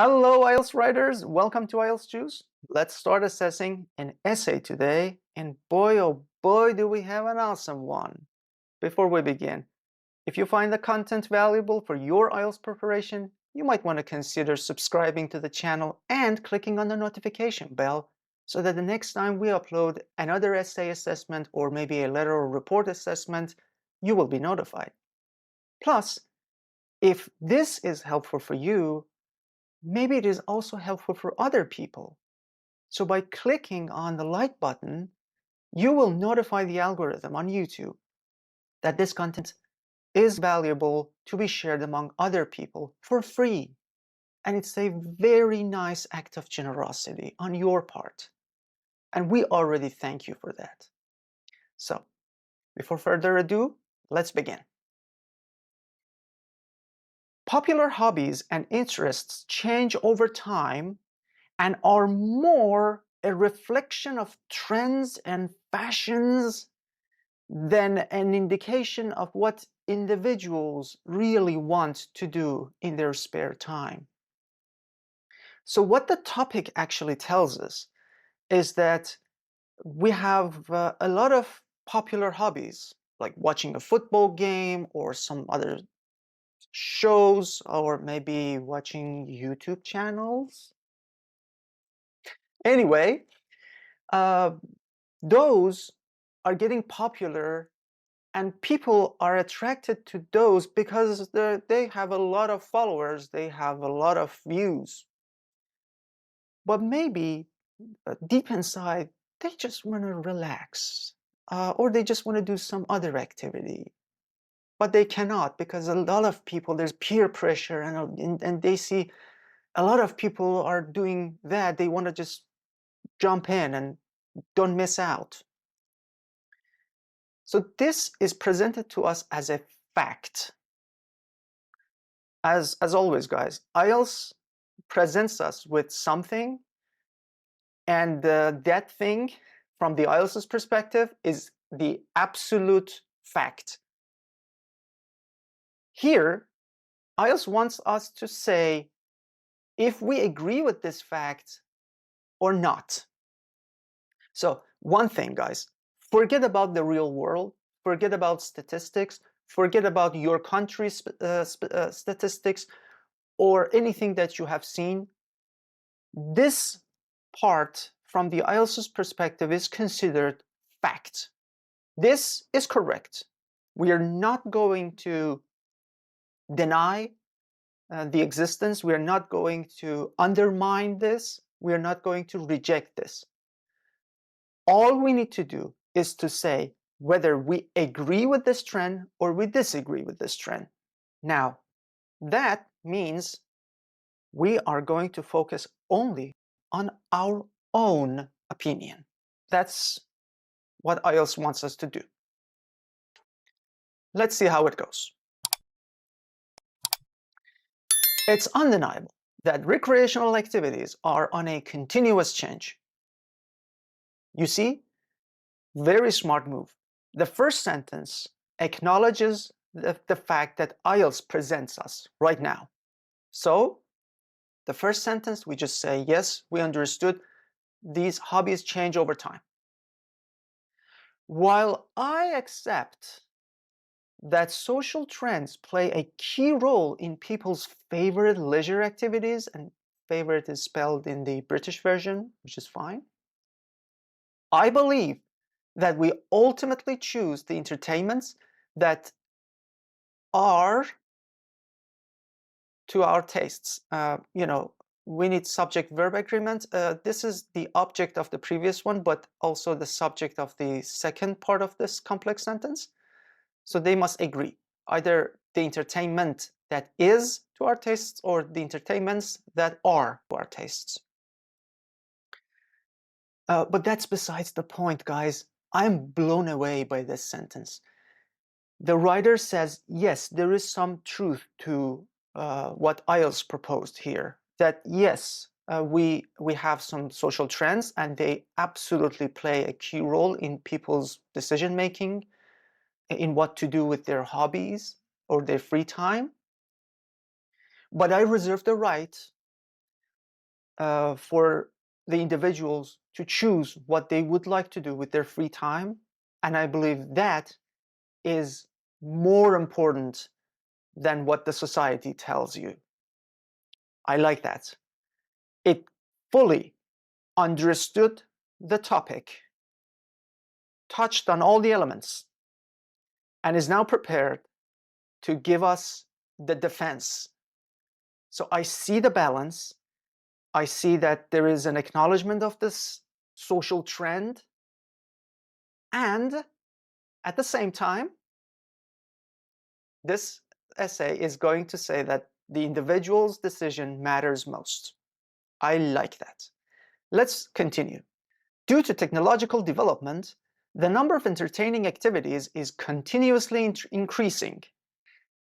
Hello, IELTS writers. Welcome to IELTS Juice. Let's start assessing an essay today. And boy, oh boy, do we have an awesome one. Before we begin, if you find the content valuable for your IELTS preparation, you might want to consider subscribing to the channel and clicking on the notification bell so that the next time we upload another essay assessment or maybe a letter or report assessment, you will be notified. Plus, if this is helpful for you, maybe it is also helpful for other people. So by clicking on the like button, you will notify the algorithm on YouTube that this content is valuable to be shared among other people for free. And it's a very nice act of generosity on your part. And we already thank you for that. So, before further ado, let's begin. Popular hobbies and interests change over time and are more a reflection of trends and fashions than an indication of what individuals really want to do in their spare time. So what the topic actually tells us is that we have a lot of popular hobbies, like watching a football game or some other shows, or maybe watching YouTube channels. Anyway, those are getting popular and people are attracted to those because they have a lot of followers, they have a lot of views. But maybe deep inside, they just want to relax or they just want to do some other activity. But they cannot because a lot of people, there's peer pressure and they see a lot of people are doing that. They want to just jump in and don't miss out. So this is presented to us as a fact. As always, guys, IELTS presents us with something, and that thing, from the IELTS perspective, is the absolute fact. Here, IELTS wants us to say if we agree with this fact or not. So one thing, guys, forget about the real world, forget about statistics, forget about your country's statistics or anything that you have seen. This part from the IELTS perspective is considered fact. This is correct. We are not going to deny the existence. We are not going to undermine this. We are not going to reject this. All we need to do is to say whether we agree with this trend or we disagree with this trend. Now, that means we are going to focus only on our own opinion. That's what IELTS wants us to do. Let's see how it goes. It's undeniable that recreational activities are on a continuous change. You see, very smart move. The first sentence acknowledges the fact that IELTS presents us right now. So, the first sentence, we just say, yes, we understood these hobbies change over time. While I accept that social trends play a key role in people's favorite leisure activities, and favorite is spelled in the British version, which is fine, I believe that we ultimately choose the entertainments that are to our tastes. We need subject-verb agreement. This is the object of the previous one, but also the subject of the second part of this complex sentence. So they must agree, either the entertainment that is to our tastes or the entertainments that are to our tastes. But that's besides the point, guys. I'm blown away by this sentence. The writer says, yes, there is some truth to what IELTS proposed here, that yes, we have some social trends and they absolutely play a key role in people's decision-making, in what to do with their hobbies or their free time. But I reserve the right for the individuals to choose what they would like to do with their free time. And I believe that is more important than what the society tells you. I like that. It fully understood the topic, touched on all the elements, and is now prepared to give us the defense. So I see the balance. I see that there is an acknowledgement of this social trend, and at the same time, this essay is going to say that the individual's decision matters most. I like that. Let's continue. Due to technological development, the number of entertaining activities is continuously increasing,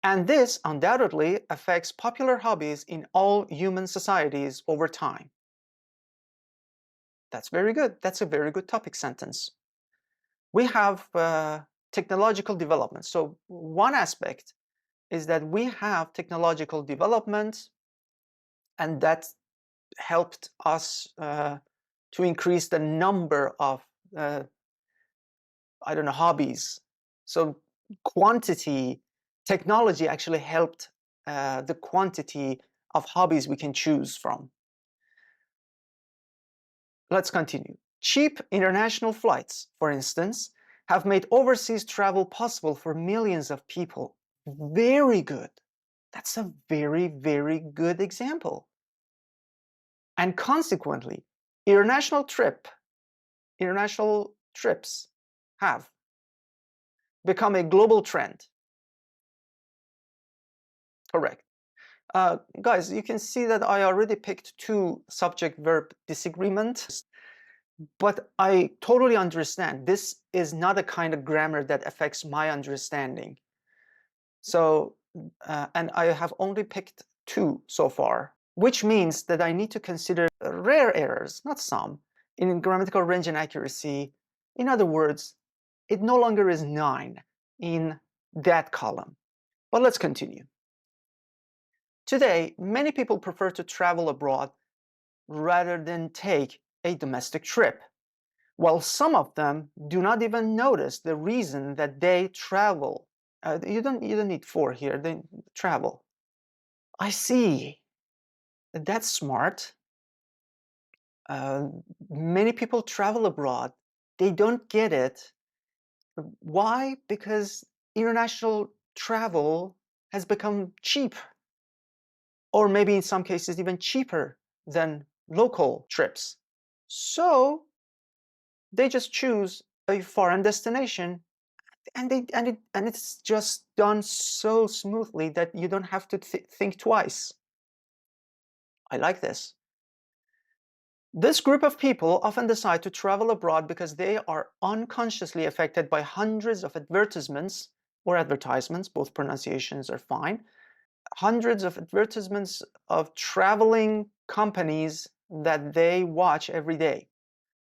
and this undoubtedly affects popular hobbies in all human societies over time. That's very good. That's a very good topic sentence. We have technological development. So one aspect is that we have technological development, and that helped us to increase the number of I don't know, hobbies. So quantity, technology actually helped the quantity of hobbies we can choose from. Let's continue. Cheap international flights, for instance, have made overseas travel possible for millions of people. Very good. That's a very, very good example. And consequently, international trips have become a global trend. Correct. Guys, you can see that I already picked two subject-verb disagreements, but I totally understand this is not a kind of grammar that affects my understanding. So, and I have only picked two so far, which means that I need to consider rare errors, not some, in grammatical range and accuracy. In other words, it no longer is 9 in that column. But let's continue. Today, many people prefer to travel abroad rather than take a domestic trip, while some of them do not even notice the reason that they travel. You don't need for here, they travel. I see. That's smart. Many people travel abroad. They don't get it. Why? Because international travel has become cheap, or maybe in some cases even cheaper than local trips. So they just choose a foreign destination, and it's just done so smoothly that you don't have to think twice. I like this. This group of people often decide to travel abroad because they are unconsciously affected by hundreds of advertisements or advertisements, both pronunciations are fine, hundreds of advertisements of traveling companies that they watch every day.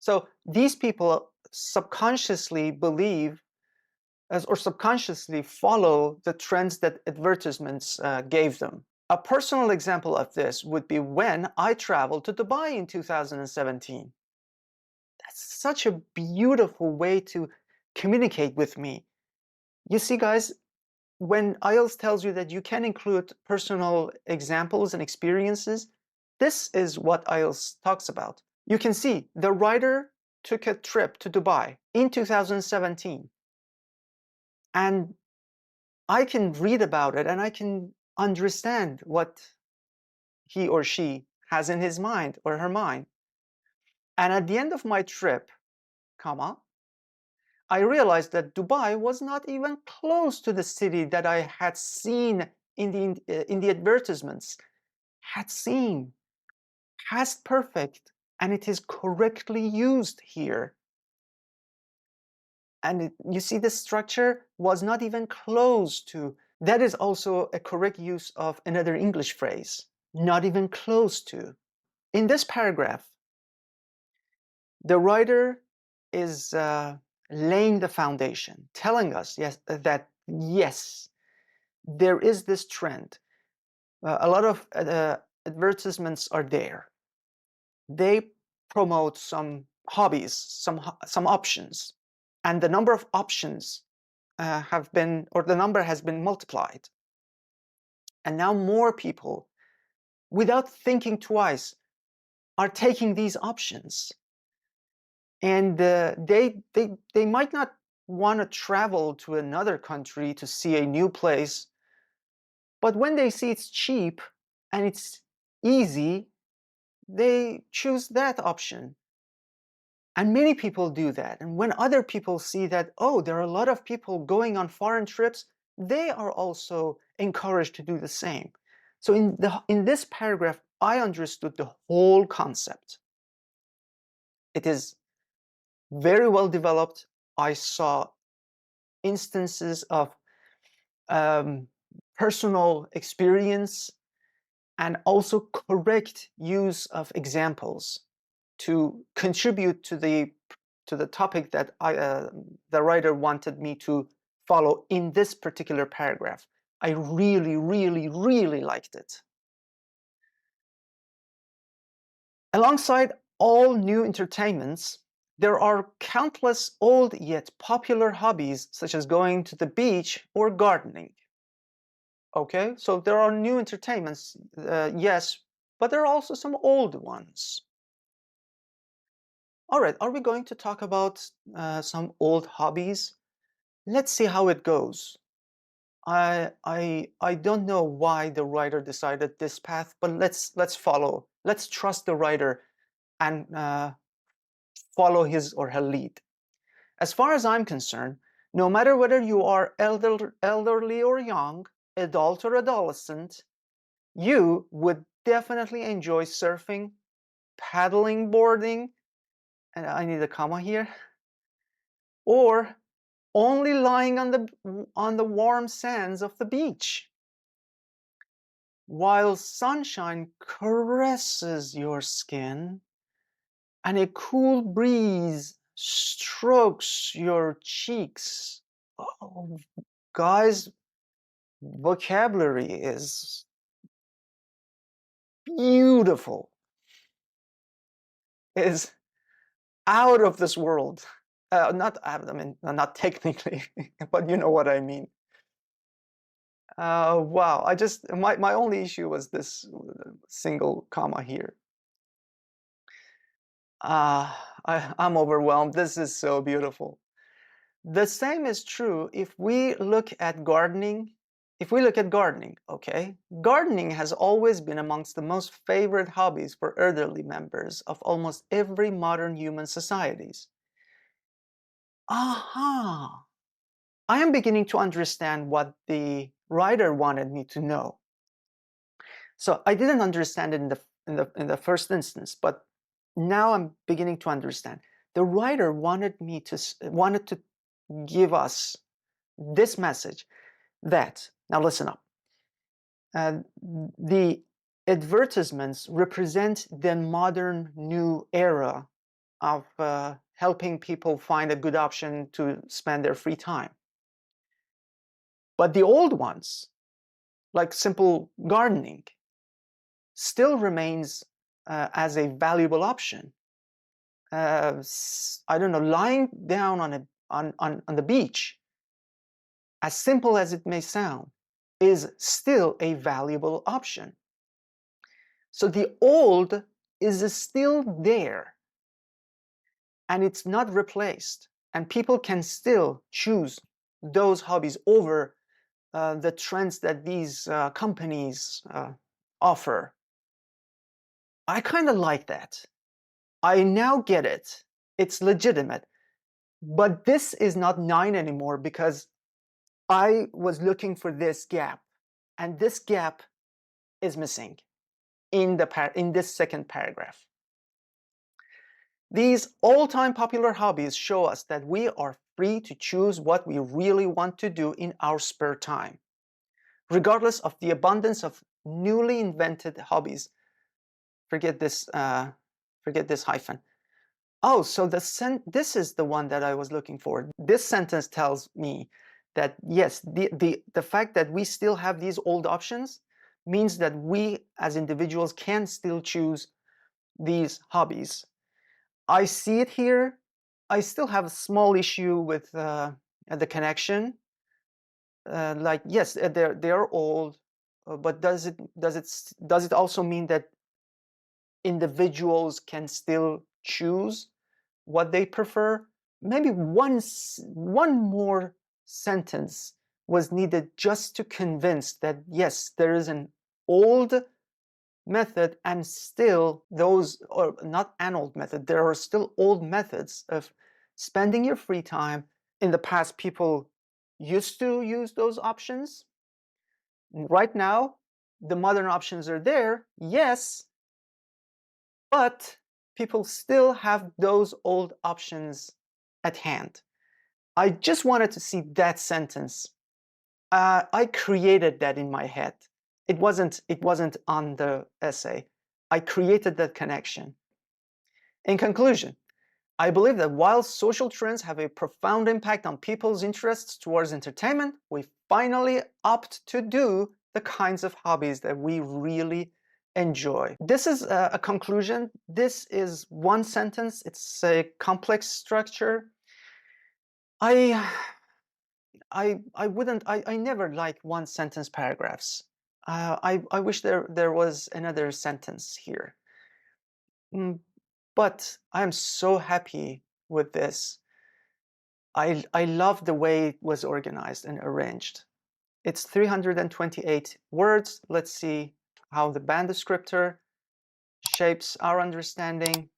So these people subconsciously believe or subconsciously follow the trends that advertisements gave them. A personal example of this would be when I traveled to Dubai in 2017. That's such a beautiful way to communicate with me. You see, guys, when IELTS tells you that you can include personal examples and experiences, this is what IELTS talks about. You can see the writer took a trip to Dubai in 2017. And I can read about it and I can understand what he or she has in his mind or her mind. And at the end of my trip, I realized that Dubai was not even close to the city that I had seen in the advertisements. Had seen, past perfect, and it is correctly used here. And you see the structure was not even close to. That is also a correct use of another English phrase, not even close to. In this paragraph, the writer is laying the foundation, telling us that yes, there is this trend. A lot of advertisements are there. they promote some hobbies, some options, and the number of options the number has been multiplied. And now more people, without thinking twice, are taking these options. And they might not want to travel to another country to see a new place, but when they see it's cheap and it's easy, they choose that option. And many people do that. And when other people see that, oh, there are a lot of people going on foreign trips, they are also encouraged to do the same. So in this paragraph, I understood the whole concept. It is very well developed. I saw instances of personal experience and also correct use of examples to contribute to the topic that the writer wanted me to follow in this particular paragraph. I really, really, really liked it. Alongside all new entertainments, there are countless old yet popular hobbies, such as going to the beach or gardening. Okay, so there are new entertainments, yes, but there are also some old ones. All right, are we going to talk about some old hobbies? Let's see how it goes. I don't know why the writer decided this path, but let's follow. Let's trust the writer and follow his or her lead. As far as I'm concerned, no matter whether you are elderly or young, adult or adolescent, you would definitely enjoy surfing, paddling, boarding, and I need a comma here, or only lying on the warm sands of the beach, while sunshine caresses your skin and a cool breeze strokes your cheeks. Oh, guys, vocabulary is beautiful. It is out of this world. Not, I mean, not technically, but you know what I mean. Wow, my only issue was this single comma here. I'm overwhelmed. This is so beautiful. The same is true if we look at gardening. Okay? Gardening has always been amongst the most favorite hobbies for elderly members of almost every modern human societies. Aha! I am beginning to understand what the writer wanted me to know. So I didn't understand it in the first instance, but now I'm beginning to understand. The writer wanted to give us this message that, now listen up, the advertisements represent the modern new era of helping people find a good option to spend their free time. But the old ones, like simple gardening, still remains as a valuable option. I don't know, lying down on the beach, as simple as it may sound, is still a valuable option. So the old is still there, and it's not replaced, and people can still choose those hobbies over the trends that these companies offer. I kind of like that. I now get it. It's legitimate. But this is not 9 anymore because I was looking for this gap, and this gap is missing in this second paragraph. These all-time popular hobbies show us that we are free to choose what we really want to do in our spare time, regardless of the abundance of newly invented hobbies. Forget this hyphen. Oh, so this is the one that I was looking for. This sentence tells me that yes, the fact that we still have these old options means that we as individuals can still choose these hobbies. I see it here. I still have a small issue with the connection. Like, yes, they're old, but does it also mean that individuals can still choose what they prefer? Maybe one more sentence was needed just to convince that yes, there is an old method and still those, or not an old method, there are still old methods of spending your free time. In the past, people used to use those options. Right now, the modern options are there, yes, but people still have those old options at hand. I just wanted to see that sentence. I created that in my head. It wasn't on the essay. I created that connection. In conclusion, I believe that while social trends have a profound impact on people's interests towards entertainment, we finally opt to do the kinds of hobbies that we really enjoy. This is a conclusion. This is one sentence. It's a complex structure. I never like one sentence paragraphs. I wish there was another sentence here. But I'm so happy with this. I love the way it was organized and arranged. It's 328 words. Let's see how the band descriptor shapes our understanding.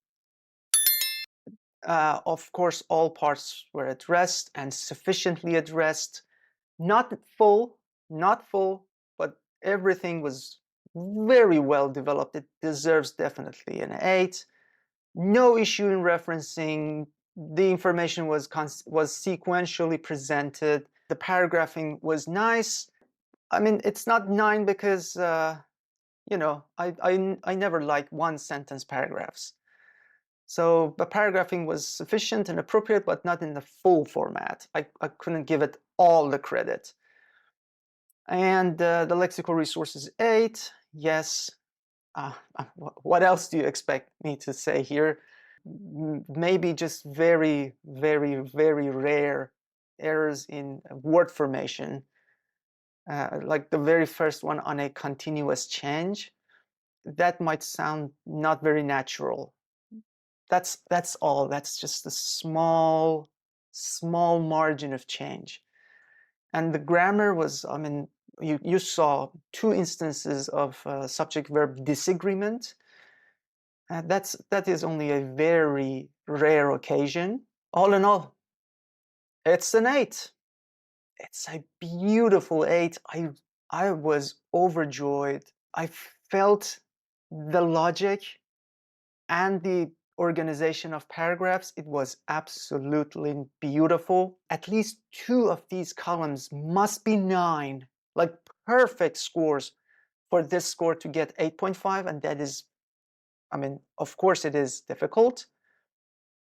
Of course, all parts were addressed and sufficiently addressed. Not full, but everything was very well developed. It deserves definitely an 8. No issue in referencing. The information was sequentially presented. The paragraphing was nice. I mean, it's not 9 because, I never like one sentence paragraphs. So the paragraphing was sufficient and appropriate, but not in the full format. I couldn't give it all the credit. And the lexical resources 8. Yes. What else do you expect me to say here? Maybe just very, very, very rare errors in word formation. Like the very first one on a continuous change. That might sound not very natural. That's all. That's just a small margin of change. And the grammar was, I mean, you saw 2 instances of subject-verb disagreement. That is only a very rare occasion. All in all, it's an 8. It's a beautiful 8. I was overjoyed. I felt the logic and the organization of paragraphs. It was absolutely beautiful. At least 2 of these columns must be 9, like perfect scores for this score to get 8.5, and that is, I mean, of course it is difficult.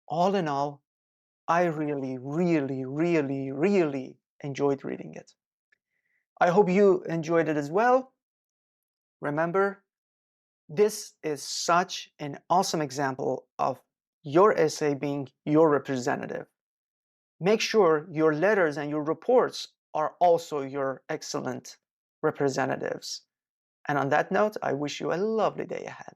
All in all, I really, really, really, really enjoyed reading it. I hope you enjoyed it as well. Remember, this is such an awesome example of your essay being your representative. Make sure your letters and your reports are also your excellent representatives. And on that note, I wish you a lovely day ahead.